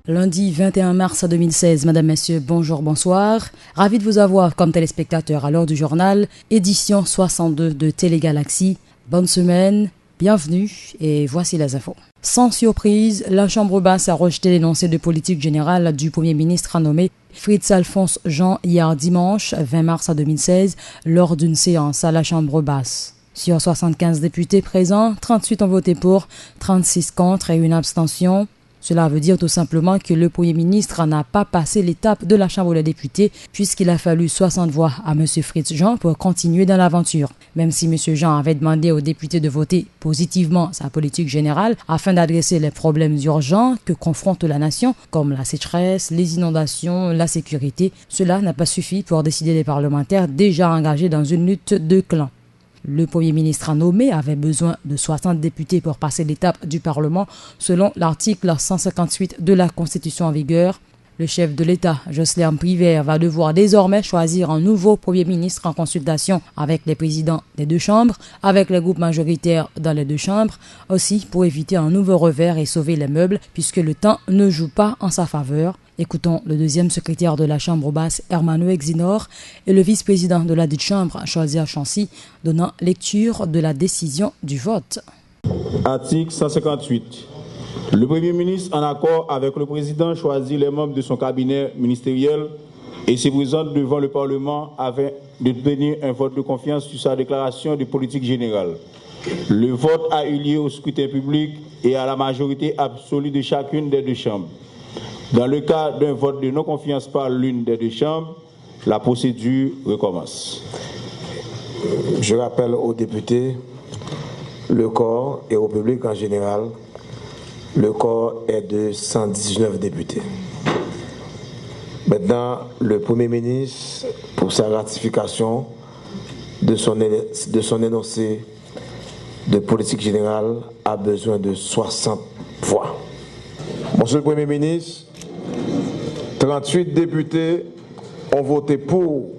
Lundi 21 mars 2016, Madame, Messieurs, bonjour, bonsoir. Ravi de vous avoir comme téléspectateur à l'heure du journal, édition 62 de Télégalaxie. Bonne semaine, bienvenue et voici les infos. Sans surprise, la Chambre basse a rejeté l'énoncé de politique générale du Premier ministre nommé Fritz-Alphonse Jean hier dimanche 20 mars 2016 lors d'une séance à la Chambre basse. Sur 75 députés présents, 38 ont voté pour, 36 contre et une abstention. Cela veut dire tout simplement que le Premier ministre n'a pas passé l'étape de la Chambre des députés puisqu'il a fallu 60 voix à M. Fritz Jean pour continuer dans l'aventure. Même si M. Jean avait demandé aux députés de voter positivement sa politique générale afin d'adresser les problèmes urgents que confronte la nation, comme la sécheresse, les inondations, la sécurité, cela n'a pas suffi pour décider des parlementaires déjà engagés dans une lutte de clans. Le Premier ministre nommé avait besoin de 60 députés pour passer l'étape du Parlement selon l'article 158 de la Constitution en vigueur. Le chef de l'État, Jocelyn Privert, va devoir désormais choisir un nouveau Premier ministre en consultation avec les présidents des deux chambres, avec les groupes majoritaires dans les deux chambres, aussi pour éviter un nouveau revers et sauver les meubles puisque le temps ne joue pas en sa faveur. Écoutons le deuxième secrétaire de la Chambre basse, Hermano Exinor, et le vice-président de la dite Chambre, Choisia Chancy, donnant lecture de la décision du vote. Article 158. Le Premier ministre, en accord avec le Président, choisit les membres de son cabinet ministériel et se présente devant le Parlement afin de tenir un vote de confiance sur sa déclaration de politique générale. Le vote a eu lieu au scrutin public et à la majorité absolue de chacune des deux chambres. Dans le cas d'un vote de non-confiance par l'une des deux chambres, la procédure recommence. Je rappelle aux députés, le corps et au public en général, le corps est de 119 députés. Maintenant, le Premier ministre, pour sa ratification de son énoncé de politique générale, a besoin de 60 voix. Monsieur le Premier ministre, 38 députés ont voté pour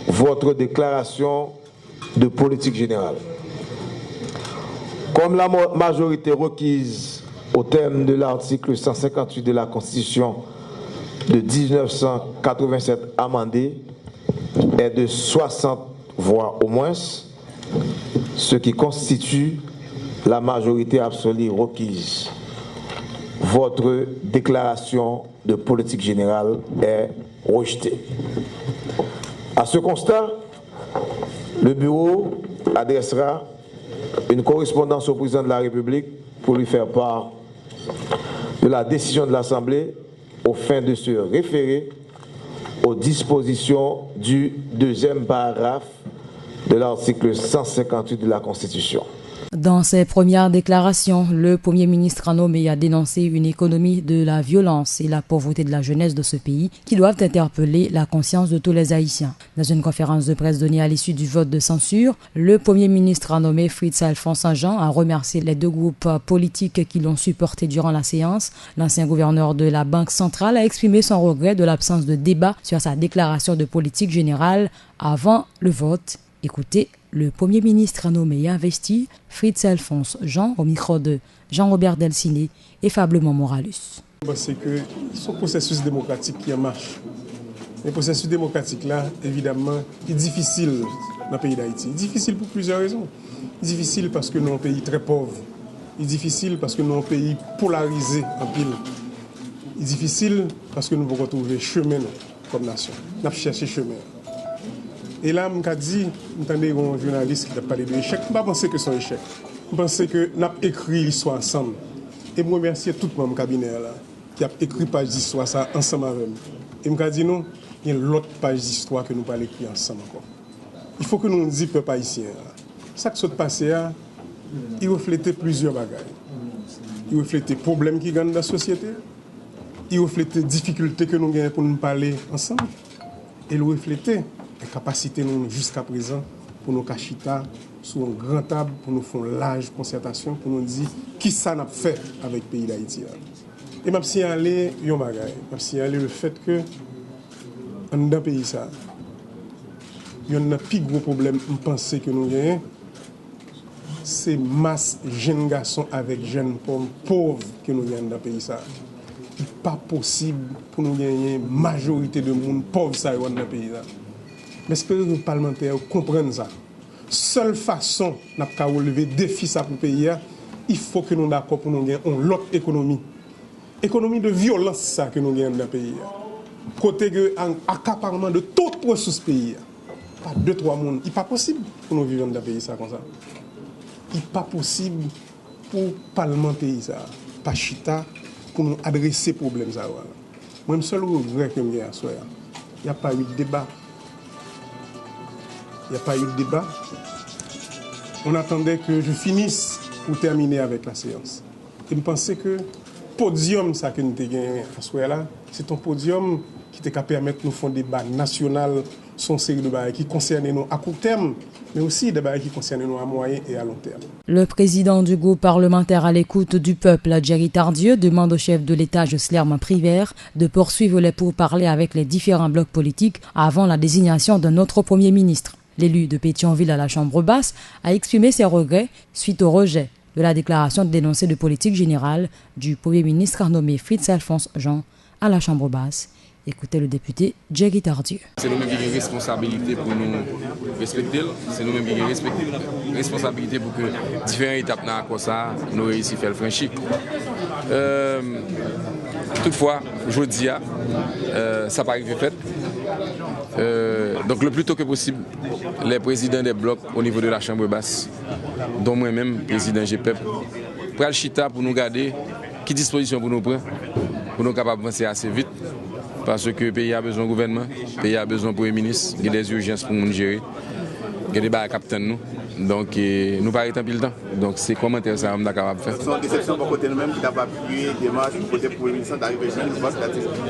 votre déclaration de politique générale. Comme la majorité requise au terme de l'article 158 de la Constitution de 1987 amendée est de 60 voix au moins, ce qui constitue la majorité absolue requise. Votre déclaration de politique générale est rejetée. À ce constat, le bureau adressera une correspondance au président de la République pour lui faire part de la décision de l'Assemblée aux fins de se référer aux dispositions du deuxième paragraphe de l'article 158 de la Constitution. Dans ses premières déclarations, le Premier ministre nommé a dénoncé une économie de la violence et la pauvreté de la jeunesse de ce pays qui doivent interpeller la conscience de tous les Haïtiens. Dans une conférence de presse donnée à l'issue du vote de censure, le Premier ministre nommé Fritz-Alphonse Jean a remercié les deux groupes politiques qui l'ont supporté durant la séance. L'ancien gouverneur de la Banque centrale a exprimé son regret de l'absence de débat sur sa déclaration de politique générale avant le vote. Écoutez le Premier ministre nommé et investi, Fritz-Alphonse Jean, au micro de Jean-Robert Delciné et Fablement Moralus. C'est que ce processus démocratique qui en marche. Le processus démocratique là, évidemment, est difficile dans le pays d'Haïti. Difficile pour plusieurs raisons. Difficile parce que nous sommes un pays très pauvre. Difficile parce que nous sommes un pays polarisé en pile. Difficile parce que nous devons retrouver chemin comme nation. Nous avons cherché chemin. Et là, je me dis, j'entendais un journaliste qui a parlé de l'échec. Je ne pense pas que c'est un échec. Je pense que nous avons écrit l'histoire ensemble. Et je remercie tout le monde cabinet là, qui a écrit page d'histoire ça ensemble avec nous. Et je me dis, non, il y a l'autre page d'histoire que nous allons écrire ensemble encore. Il faut que nous nous disions, peuple haïtien, ça qui s'est passé, il reflétait plusieurs bagages. Il reflétait les problèmes qui gagnent dans la société. Il reflétait les difficultés que nous avons pour nous parler ensemble. Et il reflétait la capacité nous jusqu'à présent pour nous cachita sur un grand table, pour nous faire une large concertation, pour nous dire qui ça n'a fait avec le pays d'Haïti. Et je signalé un bagage. Je signalé le fait que dans le pays, il y a un plus gros problème, je pense que nous avons, c'est masse jeunes garçons avec jeunes femmes pauvres que nous avons dans le pays. il n'est pas possible pour nous gagner une majorité de monde pauvre dans le pays. Mais j'espère que les parlementaires comprennent ça. Seule façon de relever le défi pour le pays, il faut que nous soyons d'accord pour nous gagner l'autre économie. Économie de violence ça que nous gagnons dans le pays. Côté un accaparement de toutes les ressources pays. Pas 2-3 monde. Il n'est pas possible pour nous vivre dans le pays ça comme ça. Il n'est pas possible pour le Parlement pays ça. Pas chita pour nous adresser les problèmes ça. Moi, le seul regret que j'ai à soi, il n'y a pas eu de débat. Il n'y a pas eu de débat. On attendait que je finisse pour terminer avec la séance. Et je pensais que le podium ça que nous avons gagné à ce là, c'est un podium qui t'a permettre de nous faire un débat national sur une série de débats qui concernent nous à court terme, mais aussi des débats qui concernent nous à moyen et à long terme. Le président du groupe parlementaire à l'écoute du peuple, Jerry Tardieu, demande au chef de l'État, Jocelyn Privert, de poursuivre les pourparlers avec les différents blocs politiques avant la désignation d'un autre Premier ministre. L'élu de Pétionville à la Chambre basse a exprimé ses regrets suite au rejet de la déclaration de dénoncé de politique générale du Premier ministre nommé Fritz-Alphonse Jean à la Chambre basse. Écoutez le député Jerry Tardieu. C'est nous-mêmes qui avons responsabilité pour nous respecter. C'est nous-mêmes qui avons responsabilité pour que différentes étapes dans quoi ça nous réussissons à faire le franchir. Toutefois, je dis, ça n'a pas arrivé fait. Donc le plus tôt que possible, les présidents des blocs au niveau de la Chambre basse, dont moi-même, président GPEP, pour le chita pour nous garder, qui disposition pour nous prendre, pour nous capables d'avancer assez vite, parce que le pays a besoin de gouvernement, le pays a besoin de Premier ministre, il y a des urgences pour nous gérer, il y a des barres à capitaine nous. Donc, nous parlons tant pile temps. Donc, c'est commentaire ça, on est capable de faire. C'est une déception pour côté nous-mêmes qui n'a pas appuyé des démarches pour côté pour le ministre d'arriver chez nous. En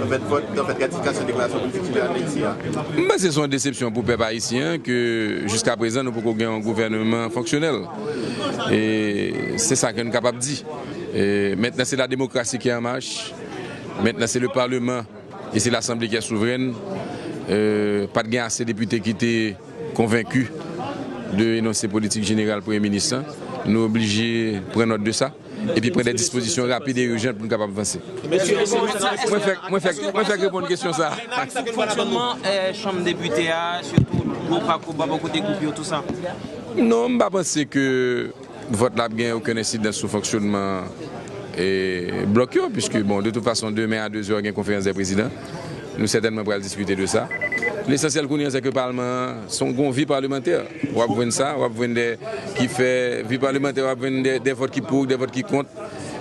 fait, gratification de déclaration politique générale ici. C'est une déception pour le peuple haïtien que jusqu'à présent, nous pouvons gagner un gouvernement fonctionnel. Et c'est ça que nous sommes capables de dire. Et maintenant, c'est la démocratie qui est en marche. Maintenant, c'est le Parlement et c'est l'Assemblée qui est souveraine. Pas de gain assez de députés qui étaient convaincus de énoncer politique générale Premier ministre. Nous sommes obligés de prendre note de ça et puis prendre des dispositions rapides et urgentes pour nous capables d'avancer. Moi, faire répondre à une question ça. Le fonctionnement chambre députée, surtout beaucoup de groupes, tout ça. Non, je ne pense pas que votre lab n'a aucun incidence sur le fonctionnement bloqué, puisque bon, de toute façon, demain à 2h, il y a une conférence des présidents. Nous certainement pourrons discuter de ça. L'essentiel c'est que le Parlement son vie parlementaire. On va voir ça, on va voir des qui fait vie parlementaire, on va voir des votes qui pour, des votes qui contre.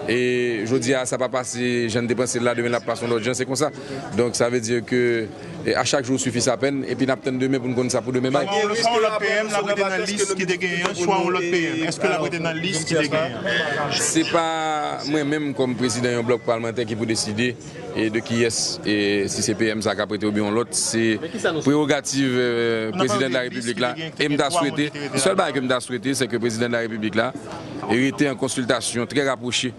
Et je dis ça va pas passer, je ne dépense là demain la passion d'autres gens, c'est comme ça. Donc ça veut dire que à chaque jour suffit sa peine et puis n'attend demain pour nous connaître ça pour demain. Est-ce que la PM l'a pris dans la liste qui est gagnant, soit on l'autre PM? Est-ce que la pris dans la liste qui est gagnant? C'est pas moi-même comme président d'un bloc parlementaire qui peut décider et de qui est et si c'est PM ça a prêté ou bien l'autre, c'est prérogative président de la République là. Et me souhaité, le seul bail que me souhaité c'est que le président de la République là ait été en consultation très rapprochée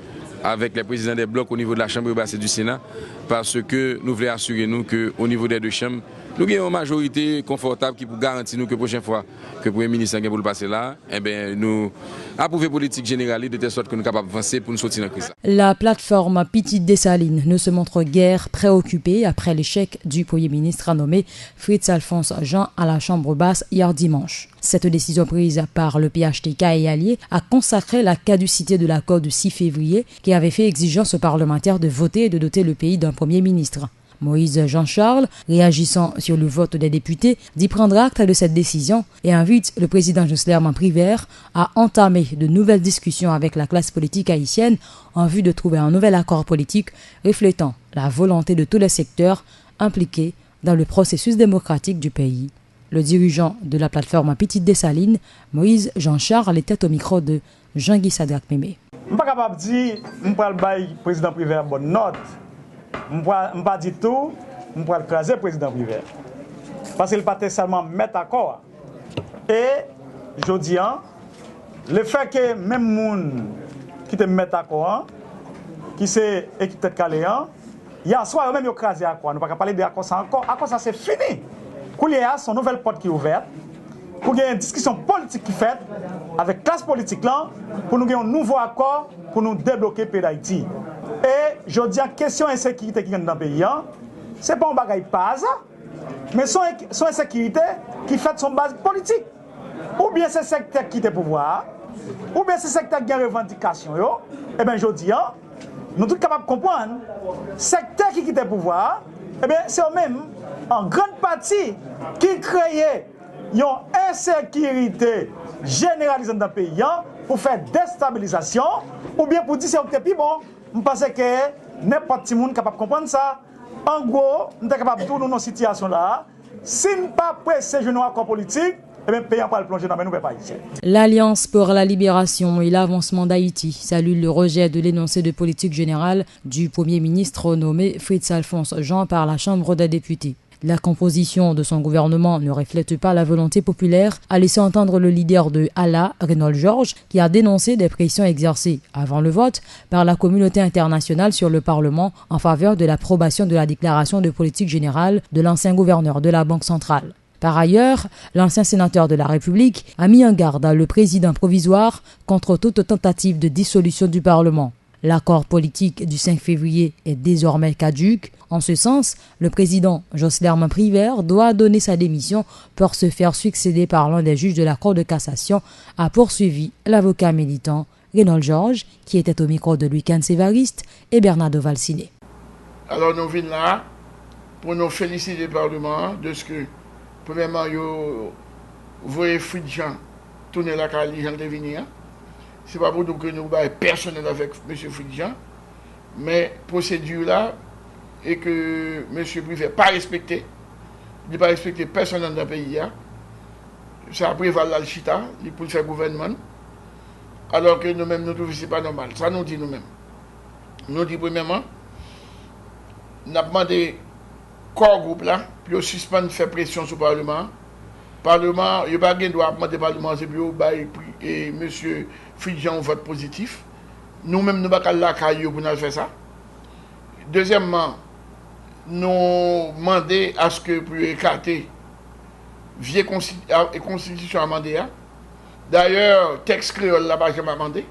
avec les présidents des blocs au niveau de la Chambre basse et du Sénat, parce que nous voulons assurer nous qu'au niveau des deux chambres, nous avons une majorité confortable qui peut garantir nous que la prochaine fois que le Premier ministre a pour le passer là, eh bien, nous approuvons politique générale de telle sorte que nous sommes capables d'avancer pour nous sortir de la crise. La plateforme Petite Dessalines ne se montre guère préoccupée après l'échec du Premier ministre nommé Fritz-Alphonse Jean à la Chambre basse hier dimanche. Cette décision prise par le PHTK et alliés a consacré la caducité de l'accord du 6 février qui avait fait exigence aux parlementaires de voter et de doter le pays d'un Premier ministre. Moïse Jean-Charles, réagissant sur le vote des députés, dit prendre acte de cette décision et invite le président Jocelyn Privert à entamer de nouvelles discussions avec la classe politique haïtienne en vue de trouver un nouvel accord politique reflétant la volonté de tous les secteurs impliqués dans le processus démocratique du pays. Le dirigeant de la plateforme Petite Dessalines, Moïse Jean-Charles, était au micro de Jean-Guy Sadrak Mémé. Je ne suis pas capable de dire que je vais le président Privert une bonne note. Je ne vais pas dire tout, je vais écraser le président Privert. Parce qu'il ne peut pas seulement mettre d'accord. Et je dis, le fait que même les gens qui te mettent d'accord, qui c'est et qui te calé, il y a soit même écrasé à quoi. Nous ne pouvons pas parler de accord ça encore. Accord ça c'est fini. Pour y a son nouvelle porte qui est ouverte. Pour qu'il y ait une discussion politique qui est faite avec la classe politique là, pour nous avoir un nouveau accord pour nous débloquer le pays d'Haïti. Et je dis à question insécurité qui est dans le pays, c'est pas un bagage pas ça, mais son insécurité qui fait son base politique. Ou bien c'est secteur qui est pouvoir, ou bien c'est secteur qui a revendication. Eh bien, je dis, nous sommes capables de comprendre, secteur qui quitte le pouvoir, eh bien, c'est eux-mêmes, en grande partie, qui créent une insécurité généralisée dans le pays pour faire déstabilisation, ou bien pour dire c'est ok, puis bon, je pense que n'importe qui est capable de comprendre ça. En gros, nous sommes capables de tourner dans cette situation-là. Si nous ne sommes pas pressés de un accord politique, eh bien, pays pas le plonger dans nos pays. L'Alliance pour la libération et l'avancement d'Haïti salue le rejet de l'énoncé de politique générale du Premier ministre nommé Fritz-Alphonse Jean par la Chambre des députés. La composition de son gouvernement ne reflète pas la volonté populaire, a laissé entendre le leader de Allah, Reynald Georges, qui a dénoncé des pressions exercées avant le vote par la communauté internationale sur le Parlement en faveur de l'approbation de la déclaration de politique générale de l'ancien gouverneur de la Banque centrale. Par ailleurs, l'ancien sénateur de la République a mis en garde le président provisoire contre toute tentative de dissolution du Parlement. L'accord politique du 5 février est désormais caduc. En ce sens, le président Jocelyn Privert doit donner sa démission pour se faire succéder par l'un des juges de la Cour de cassation, a poursuivi l'avocat militant Reynald Georges, qui était au micro de Louis Sévariste et Bernardo Valsiné. Alors nous venons là pour nous féliciter le Parlement de ce que, premièrement, vous voyez Fritz Jean tourner la carrière de venir. Ce n'est pas pour nous que nous sommes personnels avec M. Fritz Jean, mais procédure là, et que M. Privé n'a pas respecté, il n'a pas respecté personne dans le pays. Ça prévale l'Alchita, pour faire gouvernement, alors que nous-mêmes nous trouvons que ce n'est pas normal. Ça nous dit nous-mêmes. Nous dit premièrement, nous avons demandé corps groupe là, pour suspendre faire pression sur le Parlement. Parlement, il n'y a pas de droit à demander au Parlement, c'est pour et M. Fritz Jean vote positif. Nous-mêmes, nous ne pouvons pas pour faire ça. Deuxièmement, nous demandons à ce que pour écarter vieille constitution amendée. D'ailleurs, texte créole là-bas, jamais amendé.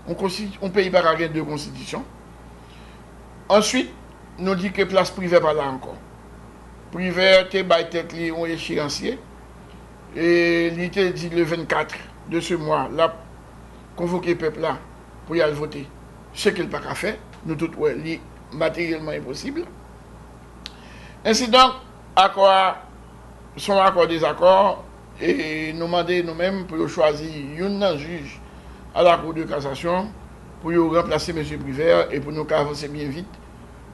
On paye pas à deux constitutions. Ensuite, nous disons que place privée pas là encore. Privé, c'est tête un échéancier. Et il était dit le 24 de ce mois, là, convoquer le peuple là pour y aller voter. Ce qu'il n'a pas fait, nous tous, ouais, matériellement impossible. Ainsi donc, son accord désaccord, et nous demandons nous-mêmes pour choisir un juge à la Cour de cassation pour remplacer M. Privert et pour nous avancer bien vite,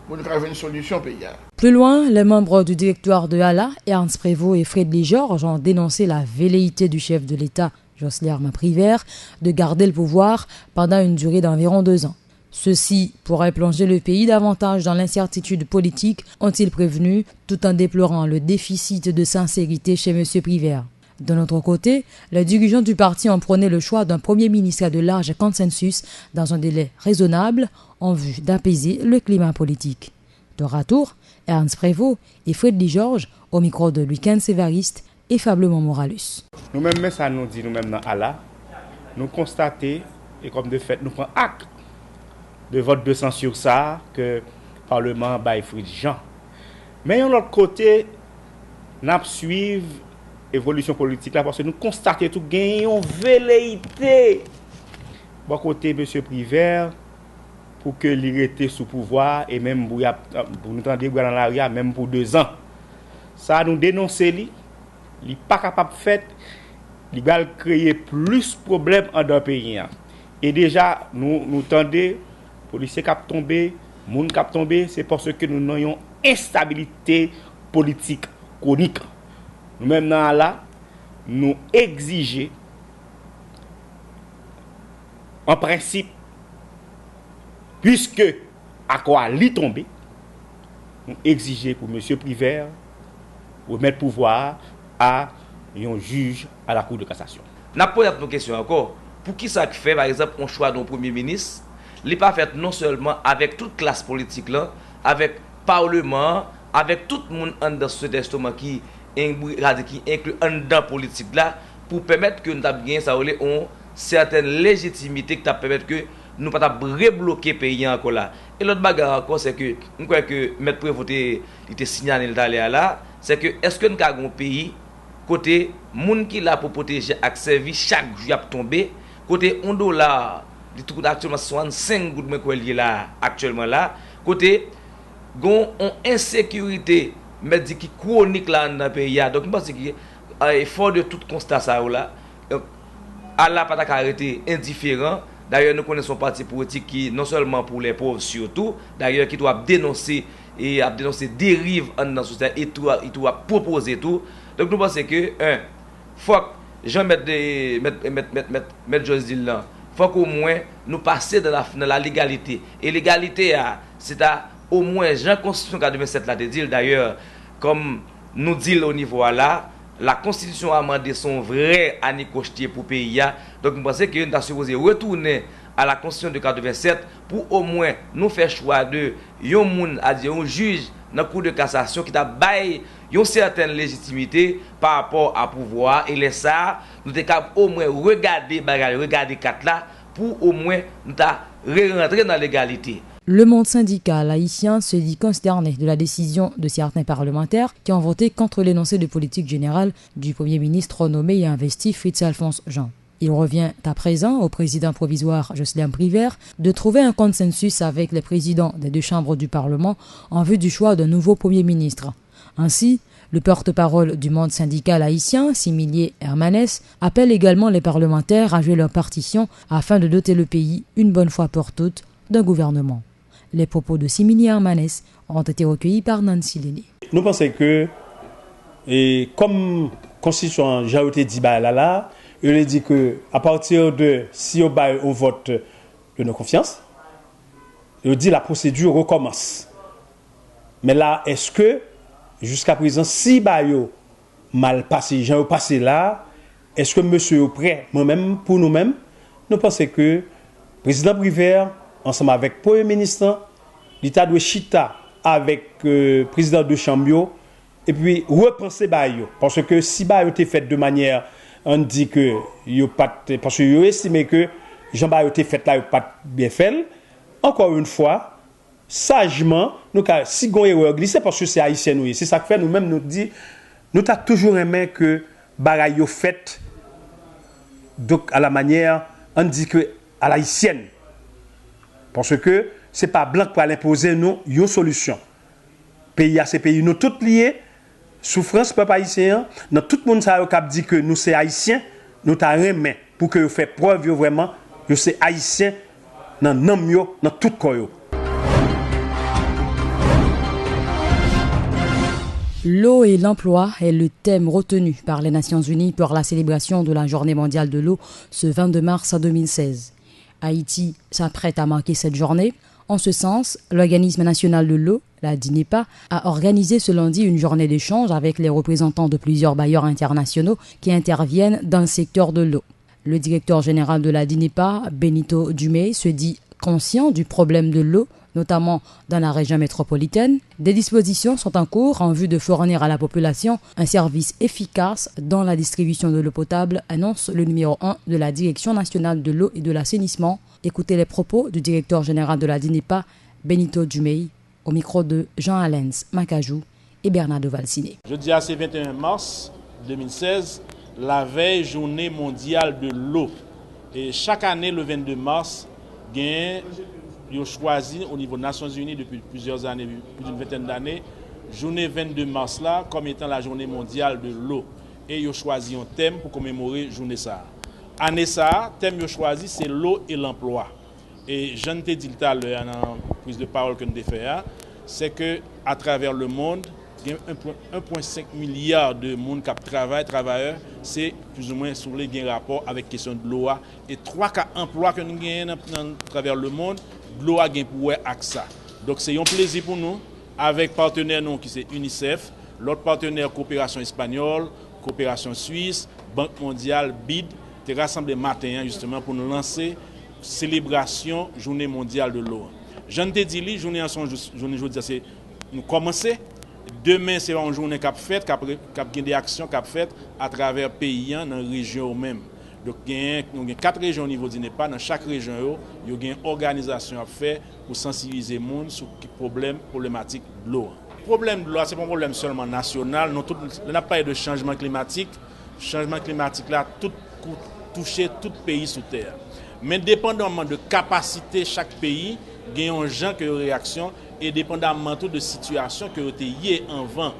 pour nous avoir une solution payante. Plus loin, les membres du directoire de Allah, Ernst Prévost et Frédéric Georges, ont dénoncé la velléité du chef de l'État, Jocelyn Privert, de garder le pouvoir pendant une durée d'environ 2 ans. Ceci pourrait plonger le pays davantage dans l'incertitude politique, ont-ils prévenu, tout en déplorant le déficit de sincérité chez M. Privert. De notre côté, les dirigeants du parti ont prôné le choix d'un premier ministre de large consensus dans un délai raisonnable en vue d'apaiser le climat politique. De retour, Ernst Prévost et Frédéric Georges au micro de Louis Sévariste et Fablement Moralus. Nous-mêmes, ça nous dit nous-mêmes dans Allah, nous constatons, et comme de fait, nous prenons acte de vote de censure ça, que le Parlement baille Fritz Jean. Mais de l'autre côté, nous suivons l'évolution politique là, parce que nous constatons tout gagnons velléité. Bon côté, M. Privert, pour que il était sous pouvoir, et même pour nous tendre dans l'arrière, même pour 2 ans. Ça nous dénonce, il n'est pas capable de faire, il va créer plus de problèmes dans le pays. Et déjà, nous tendons, les policiers qui sont tombés, les gens qui sont tombés, c'est parce que nous avons une instabilité politique chronique. Nous-mêmes, là, nous exigeons, en principe, puisque à quoi l'y tomber, nous exigeons pour M. Privert remettre pouvoir à un juge à la Cour de cassation. Nous avons posé une question encore. Pour qui ça fait, par exemple, un choix d'un Premier ministre, il n'est pas fait non seulement avec toute classe politique, là, avec le Parlement, avec tout le monde dans ce testament qui inclut dans politique là, pour permettre que nous ayons une certaine légitimité qui permettre que nous pas rebloquer pays encore là. Et l'autre bagarre encore c'est que nous crois que maître Prévost il était signalé là, c'est que est-ce que nous avons un pays côté monde qui là pour protéger ak servi chaque jour a tomber côté $1 il tout actuellement 65 gouttes mais quoi là actuellement là côté gon en insécurité mais dit qui chronique là dans pays donc je pense que fort de tout constat ça là Allah pas arrêter indifférent. D'ailleurs nous connaissons un parti politique qui non seulement pour les pauvres surtout d'ailleurs qui doit dénoncer dérive dans la société et tout proposer tout. Donc nous pensons que faut Jean mettre Josdil là, faut qu'au moins nous passer dans la légalité et l'égalité c'est au moins Jean Constitution 87 là de dire d'ailleurs comme nous dit au niveau là la Constitution a demandé son vrai anicochetier pour pays. Donc, je pense que nous sommes supposés retourner à la Constitution de 87 pour au moins nous faire choix de un juge dans le cours de cassation qui a baillé une certaine légitimité par rapport à pouvoir. Et les ça, nous sommes capables au moins regarder quatre là pour au moins nous rentrer dans l'égalité. Le monde syndical haïtien se dit consterné de la décision de certains parlementaires qui ont voté contre l'énoncé de politique générale du Premier ministre nommé et investi Fritz-Alphonse Jean. Il revient à présent au président provisoire Jocelyn Privert de trouver un consensus avec les présidents des deux chambres du Parlement en vue du choix d'un nouveau Premier ministre. Ainsi, le porte-parole du monde syndical haïtien, Similier Hermanès, appelle également les parlementaires à jouer leur partition afin de doter le pays, une bonne fois pour toutes, d'un gouvernement. Les propos de Similier Hermanès ont été recueillis par Nancy Léné. Nous pensons que, comme Constitution Jaoté dit là, il dit que à partir de si on bat au vote de nos confiance, il dit la procédure recommence. Mais là, est-ce que jusqu'à présent, si bayo mal passé, j'ai passé là, est-ce que monsieur est prêt, moi-même, pour nous-mêmes, nous pensons que le président Privert, ensemble avec le Premier ministre, l'État de Chita avec le président de Chambio, et puis repenser bayo. Parce que si bayo était fait de manière, on dit que parce que yo estimé que Jean bayo était fait là, il pas bien fait. Encore une fois, sagement, nous si gon erreur glissé parce que c'est haïtien nous, c'est ça que fait nous-mêmes nous dit, nous t'a toujours aimé que bagay yo fait donc à la manière, on dit que à l'haïtienne. Parce que ce n'est pas blanc pour imposer nous une solution. Pays à ces pays, nous tous liés, souffrance peuple haïtien, dans tout le monde qui dit que nous sommes haïtiens, nous t'arrêtons pour que vous fassiez preuve vraiment que c'est haïtien dans tout le corps. L'eau et l'emploi est le thème retenu par les Nations Unies pour la célébration de la Journée mondiale de l'eau ce 22 mars 2016. Haïti s'apprête à marquer cette journée. En ce sens, l'Organisme national de l'eau, la DINEPA, a organisé ce lundi une journée d'échange avec les représentants de plusieurs bailleurs internationaux qui interviennent dans le secteur de l'eau. Le directeur général de la DINEPA, Benito Dumey, se dit conscient du problème de l'eau, notamment dans la région métropolitaine. Des dispositions sont en cours en vue de fournir à la population un service efficace dans la distribution de l'eau potable, annonce le numéro 1 de la Direction nationale de l'eau et de l'assainissement. Écoutez les propos du directeur général de la DINEPA, Benito Dumey, au micro de Jean-Alain Macajou et Bernardo Valciné. Jeudi à ce 21 mars 2016, la veille journée mondiale de l'eau. Et chaque année, le 22 mars, ils ont choisi au niveau des Nations Unies depuis plusieurs années, plus d'une vingtaine d'années, journée 22 mars là comme étant la journée mondiale de l'eau. Et ils ont choisi un thème pour commémorer journée ça. Année ça, thème qu'ils ont choisi c'est l'eau et l'emploi. Et je ne t'ai dit tout à l'heure dans la prise de parole que nous avons fait, c'est que à travers le monde, il y a 1,5 milliard de monde qui travailleurs, c'est plus ou moins sur les rapport avec la question de l'eau. Et 3 cas emplois que nous avons à travers le monde, l'eau a gagné pour ça. Donc c'est un plaisir pour nous, avec partenaires nous qui c'est UNICEF, l'autre partenaire coopération espagnole, coopération suisse, Banque mondiale, BID, qui rassemblé matin justement pour nous lancer célébration journée mondiale de l'eau. Je ne t'ai dit, journée aujourd'hui, c'est nous commencer. Demain, c'est une journée qui a fait, qui a des actions qui a fait à travers les pays, dans la région même. Donc, il y a 4 régions au niveau d'INEPA. Dans chaque région, il y a une organisation à faire pour sensibiliser les gens sur les problématiques de l'eau. Le problème de l'eau, ce n'est pas un problème seulement national. On n'a pas de changement climatique. Le changement climatique là, tout touché tout pays sous terre. Mais dépendamment de capacité chaque pays, il y a un genre de réaction et dépendamment de situation que vous avez en vent.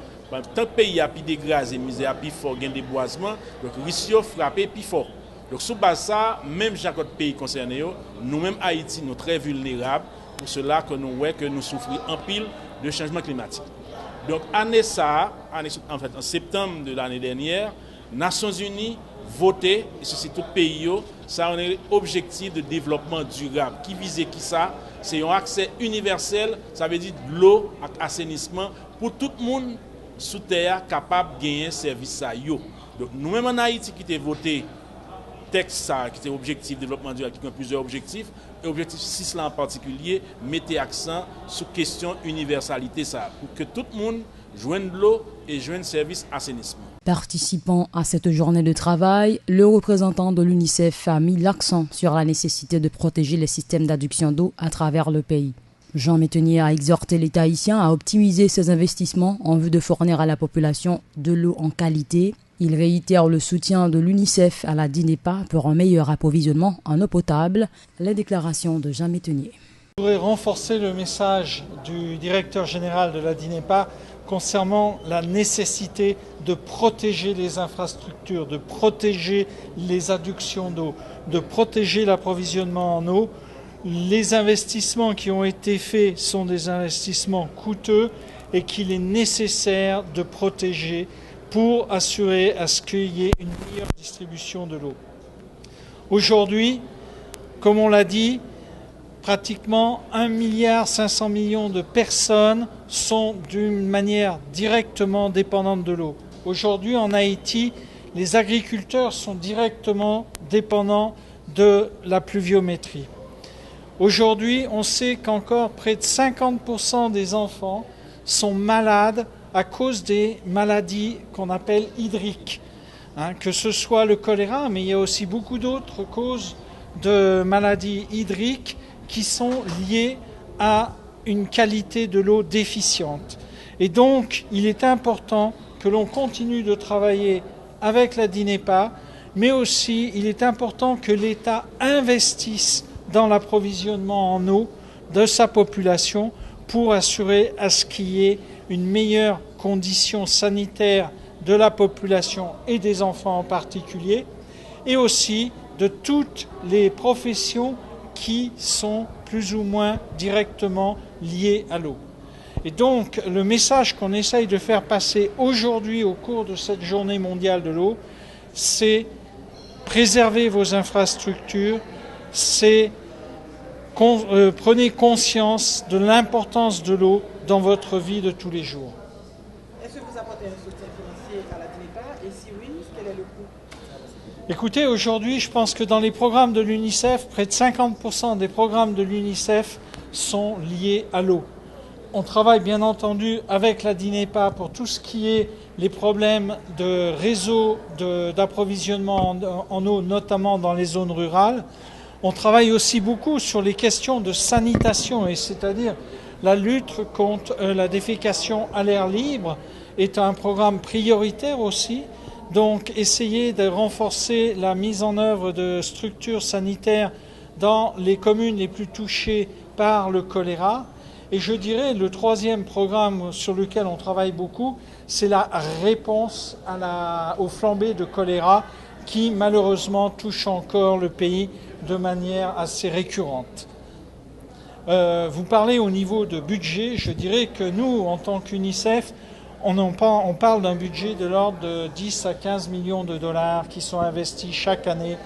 Tant que pays a plus dégradé, misère plus fort, il y a des déboisement, donc risque de frapper plus fort. Donc sous base ça, même chaque autre pays concerné, nous-mêmes Haïti, nous sommes très vulnérables pour cela que nous voyons que nous souffrons en pile de changement climatique. Donc en septembre de l'année dernière, Nations Unies voté, et ceci tout pays, ça a un objectif de développement durable. Qui visait qui ça? C'est un accès universel, ça veut dire de l'eau, assainissement, pour tout le monde sous terre capable de gagner un service à yo. Donc nous-mêmes en Haïti qui avons voté texte ça, qui était objectif de développement durable, qui a plusieurs objectifs, et objectif 6 là en particulier, mettez accent sur question universalité ça, pour que tout le monde joigne de l'eau et joigne service assainissement. Participant à cette journée de travail, le représentant de l'UNICEF a mis l'accent sur la nécessité de protéger les systèmes d'adduction d'eau à travers le pays. Jean Métenier a exhorté l'État haïtien à optimiser ses investissements en vue de fournir à la population de l'eau en qualité. Il réitère le soutien de l'UNICEF à la DINEPA pour un meilleur approvisionnement en eau potable. Les déclarations de Jean Métenier. Je voudrais renforcer le message du directeur général de la DINEPA concernant la nécessité de protéger les infrastructures, de protéger les adductions d'eau, de protéger l'approvisionnement en eau. Les investissements qui ont été faits sont des investissements coûteux et qu'il est nécessaire de protéger pour assurer à ce qu'il y ait une meilleure distribution de l'eau. Aujourd'hui, comme on l'a dit, pratiquement 1,5 milliard de personnes sont d'une manière directement dépendantes de l'eau. Aujourd'hui, en Haïti, les agriculteurs sont directement dépendants de la pluviométrie. Aujourd'hui, on sait qu'encore près de 50% des enfants sont malades à cause des maladies qu'on appelle hydriques. Que ce soit le choléra, mais il y a aussi beaucoup d'autres causes de maladies hydriques qui sont liées à une qualité de l'eau déficiente. Et donc, il est important que l'on continue de travailler avec la DINEPA, mais aussi il est important que l'État investisse dans l'approvisionnement en eau de sa population pour assurer à ce qu'il y ait une meilleure condition sanitaire de la population et des enfants en particulier, et aussi de toutes les professions qui sont plus ou moins directement liées à l'eau. Et donc, le message qu'on essaye de faire passer aujourd'hui au cours de cette journée mondiale de l'eau, c'est préserver vos infrastructures, c'est prenez conscience de l'importance de l'eau dans votre vie de tous les jours. Est-ce que vous apportez un soutien financier à la DINEPA et si oui, quel est le coût? Écoutez, aujourd'hui, je pense que dans les programmes de l'UNICEF, près de 50% des programmes de l'UNICEF sont liés à l'eau. On travaille bien entendu avec la DINEPA pour tout ce qui est les problèmes de réseau d'approvisionnement en eau, notamment dans les zones rurales. On travaille aussi beaucoup sur les questions de sanitation, et c'est-à-dire la lutte contre la défécation à l'air libre est un programme prioritaire aussi. Donc essayer de renforcer la mise en œuvre de structures sanitaires dans les communes les plus touchées par le choléra. Et je dirais le troisième programme sur lequel on travaille beaucoup, c'est la réponse aux flambées de choléra qui malheureusement touchent encore le pays de manière assez récurrente. Vous parlez au niveau de budget, je dirais que nous, en tant qu'UNICEF, on parle d'un budget de l'ordre de 10 à 15 millions de dollars qui sont investis chaque année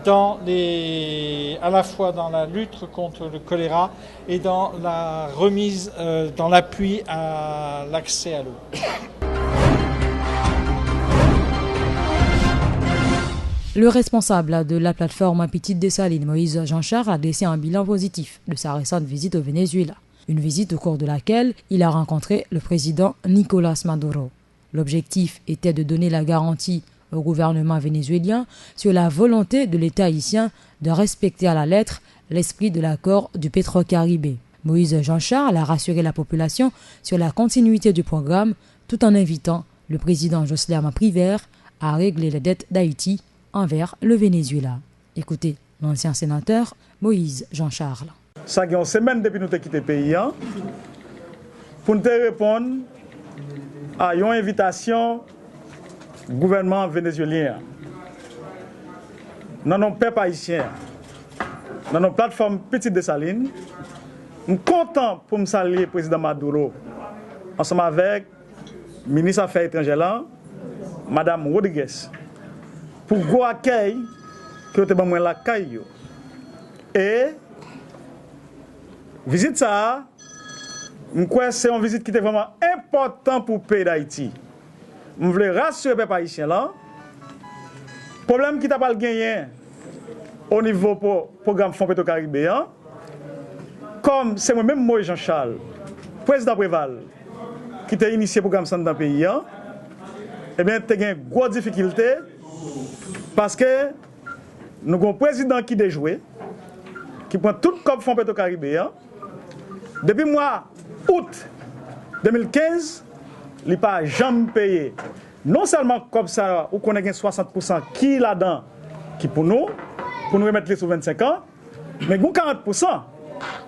à la fois dans la lutte contre le choléra et dans la remise, dans l'appui à l'accès à l'eau. Le responsable de la plateforme Petite Dessalines, Moïse Jean-Charles, a dressé un bilan positif de sa récente visite au Venezuela. Une visite au cours de laquelle il a rencontré le président Nicolás Maduro. L'objectif était de donner la garantie au gouvernement vénézuélien sur la volonté de l'État haïtien de respecter à la lettre l'esprit de l'accord du Petro-Caribé. Moïse Jean-Charles a rassuré la population sur la continuité du programme tout en invitant le président Jocelyn Privert à régler les dettes d'Haïti envers le Venezuela. Écoutez l'ancien sénateur Moïse Jean-Charles. Ça fait une semaine depuis que nous avons quitté le pays pour nous répondre à une invitation du gouvernement vénézuélien. Dans nos peuples haïtiens, dans nos plateformes Petite Dessalines, nous sommes contents pour me saluer le président Maduro, ensemble avec le ministre des Affaires étrangères, Mme Rodriguez, pour le accueil que vous avez la caille. Et visite ça, c'est une visite qui était vraiment importante pour le pays d'Haïti. Je voulais rassurer les Haïtiens là. Le problème qui n'a pas gagné au niveau du programme Fonds Petro-Caribéen, comme c'est moi-même, Moïse Jean-Charles, président Préval, qui a initié le programme Santé dans le pays, eh bien, il y a une grosse difficulté parce que nous avons un président qui a déjoué, qui prend tout comme Fonds Petro-Caribéen. Depuis le mois août 2015, il n'a pas jamais payé. Non seulement comme ça, où on a 60% qui est là-dedans, qui pour nous remettre les sous 25 ans, mais 40%.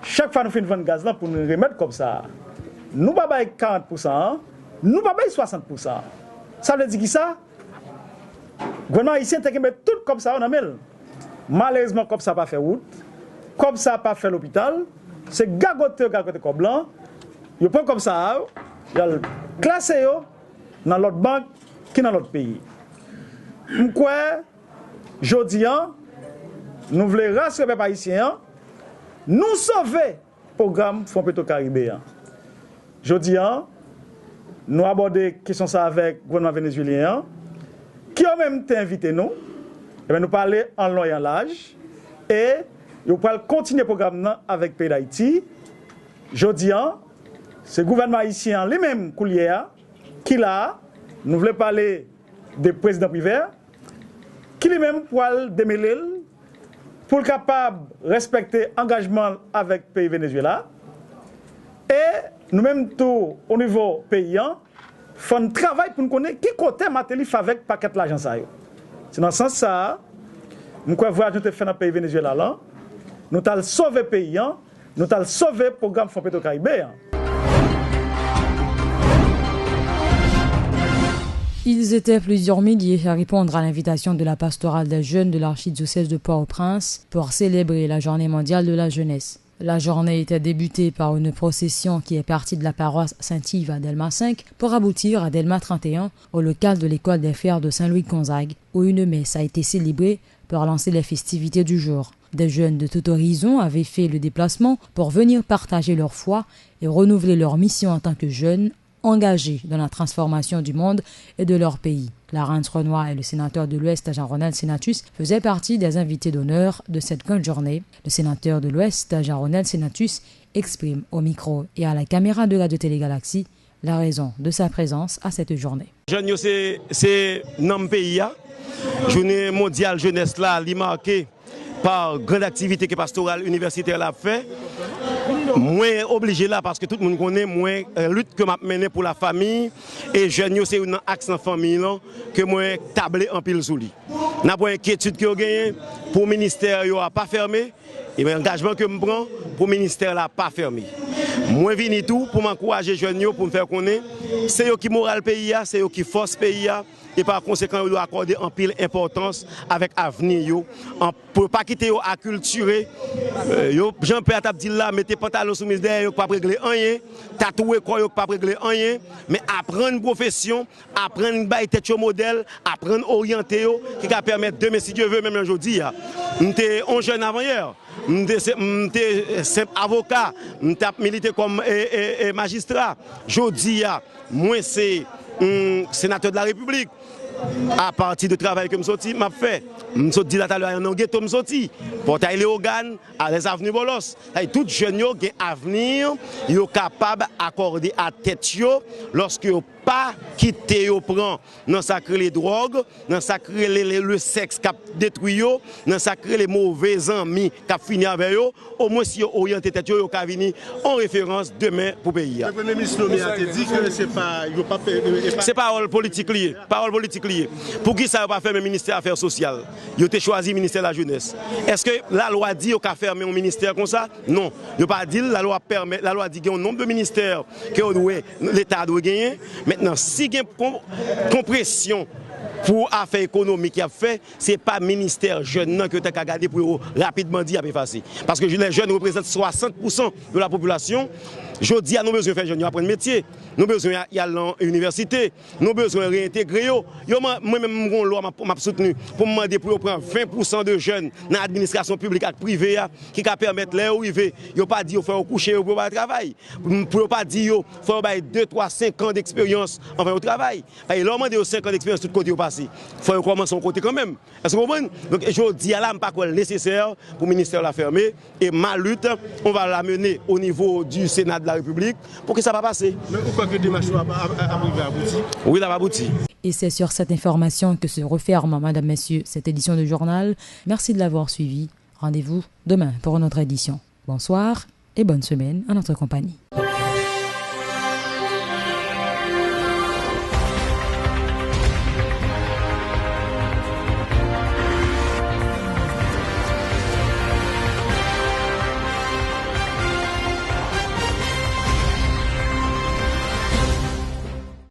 Chaque fois que nous faisons vendre gaz là pour nous remettre comme ça. Nous ne pas 40%, nous ne pas 60%. Ça veut dire qui ça? Le gouvernement haïtien a mis tout comme ça, on a mis. Malheureusement, comme ça n'a pas fait route, comme ça n'a pas fait l'hôpital, c'est gagoté comme blanc, il prend comme ça, il a classé dans l'autre banque qui est dans l'autre pays. Pourquoi, aujourd'hui, nous voulons rassurer les haïtiens, nous sauver le programme Fonds Petro-Caribéen. Aujourd'hui, nous abordons la question avec le gouvernement vénézuélien, qui a même invité nous, et nous parler en long et en large, et nous allons continuer le programme avec le pays d'Haïti. Aujourd'hui, c'est le gouvernement haïtien lui-même qui là, nous voulons parler du président privé, qui lui-même pour démêler pour être capable de respecter l'engagement avec le pays Venezuela. Et nous-mêmes, tout au niveau paysan, faisons un travail pour nous connaître qui côté Matéli avec le paquet de l'argent. C'est dans ce sens ça, nous avons voyage nous fait dans le pays Venezuela là, nous avons sauvé le pays, nous avons sauvé le programme Fonds Petro-Caribéen. Ils étaient plusieurs milliers à répondre à l'invitation de la pastorale des jeunes de l'archidiocèse de Port-au-Prince pour célébrer la journée mondiale de la jeunesse. La journée était débutée par une procession qui est partie de la paroisse Saint-Yves à Delma 5 pour aboutir à Delma 31 au local de l'école des frères de Saint-Louis-Gonzague où une messe a été célébrée pour lancer les festivités du jour. Des jeunes de tout horizon avaient fait le déplacement pour venir partager leur foi et renouveler leur mission en tant que jeunes engagés dans la transformation du monde et de leur pays. Clarence Renoir et le sénateur de l'Ouest, Jean-Ronald Senatus, faisaient partie des invités d'honneur de cette grande journée. Le sénateur de l'Ouest, Jean-Ronald Senatus, exprime au micro et à la caméra de Radio-Télé Galaxie la raison de sa présence à cette journée. Jeunes, c'est notre pays. Journée mondiale jeunesse là, marquée par grande activité que pastorale universitaire l'a fait. Moins obligé là parce que tout le monde connaît moins lutte que m'a mené pour la famille et jeunes c'est un axe en famille là, que moi tablé en pile sous lui. N'a pas inquiétude que gagné pour ministère yo a pas fermé et l'engagement que me prend pour ministère là pas fermé. Moi vini tout pour m'encourager jeunes pour me faire connaître c'est eux qui moral pays c'est eux qui force pays et par conséquent ils doivent accorder en pile importance avec avenir pour pas quitter à culturer Jean-Pierre t'a dit là mettez pantalon sous mes derrière pas régler rien tatouer quoi pas régler rien mais apprendre une profession apprendre bailler tête modèle apprendre orienter qui va permettre demain si Dieu veut même aujourd'hui m'était un jeune avant hier m'était simple avocat m'était milité comme magistrat jodi moi c'est sénateur de la République à partir de travail que je sorti, m'a fait. Je dit là tout à l'heure, dans ghetto, je sorti. Portail Léogane, à les avenues Bolos. Tout jeune yo qui avenir, yo capable d'accorder à tête yo lorsque yo pas quitter yo prend dans sacré les drogues, dans sacré le sexe qui détruit yo, dans sacré les mauvais amis qui fini avec yo, au moins si yo orienté tête yo ka venir en référence demain pour pays. Le Premier ministre Nomi a dit que c'est parole politique liée, parole politique liée. Pour qui ça pas faire le ministère des Affaires sociales? Yo te choisi ministère de la jeunesse. Est-ce que la loi dit qu'on fermer un ministère comme ça? Non. Yo pas dit la loi permet, la loi dit qu'il y a un nombre de ministères que l'État doit gagner. Maintenant, si il y a une compression pour affaires économiques qui a fait, ce n'est pas le ministère jeune que tu as gardé pour rapidement dire effacer. Parce que les jeunes représentent 60% de la population. Je dis à nous besoin de faire jeunes apprendre métier, nous besoin d'aller à l'université, nous besoin de réintégrer. Moi-même, mon loi m'a soutenu pour me demander pour prendre 20% de jeunes dans l'administration publique et privée qui permettent de arriver. Il ne pas dit qu'il faut coucher pour le travail. Pour ne pas dire qu'il faut 2, 3, 5 ans d'expérience enfin au travail. Et là, on demande 5 ans d'expérience tout côté au passé. Il faut commencer son côté quand même. Est-ce que vous comprenez? Donc je dis à là, je ne pas nécessaire pour le ministère de la fermer. Et ma lutte, on va la mener au niveau du Sénat de la République pour que ça va passer. Mais pourquoi que le démarche a abouti? Oui, ça va aboutir. Et c'est sur cette information que se referme, Madame, Messieurs, cette édition de journal. Merci de l'avoir suivi. Rendez-vous demain pour une autre édition. Bonsoir et bonne semaine en notre compagnie.